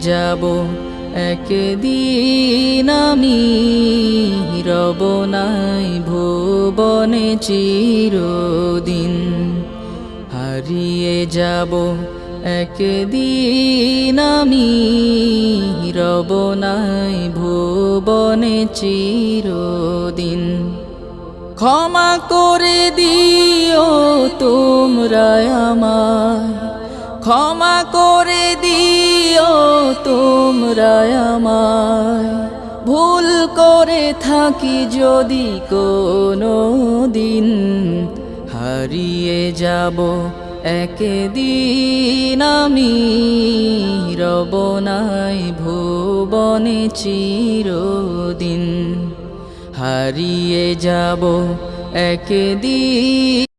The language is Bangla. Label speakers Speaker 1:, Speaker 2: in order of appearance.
Speaker 1: যাব একদিন আমি, রব নাই ভুবনে চিরদিন। হারিয়ে যাব একদিন আমি, রব নাই ভুবনে চিরদিন। ক্ষমা করে দিও তোমরা আমায়, ক্ষমা করে দিও তোমরা আমায়, ভুল করে থাকি যদি কোনো দিন। হারিয়ে যাব একদিন আমি, রব নাই ভুবনে চিরদিন। হারিয়ে যাব একদিন।